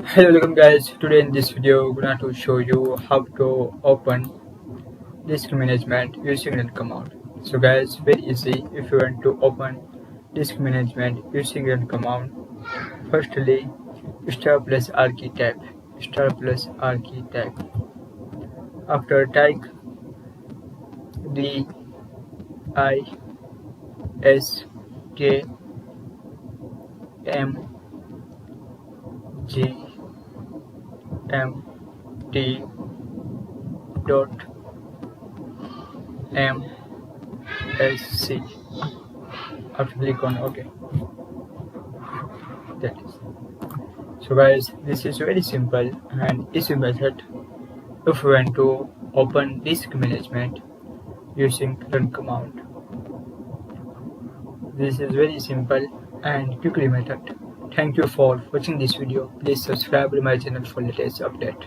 Hello, welcome guys. Today in this video, I'm going to show you how to open disk management using run command. So guys, very easy. If you want to open disk management using run command, firstly start plus architect. After type diskmgt dot msc. After click on OK. That is. So guys, this is very simple and easy method if you want to open disk management using run command. This is very simple and quickly method. Thank you for watching this video. Please subscribe to my channel for latest update.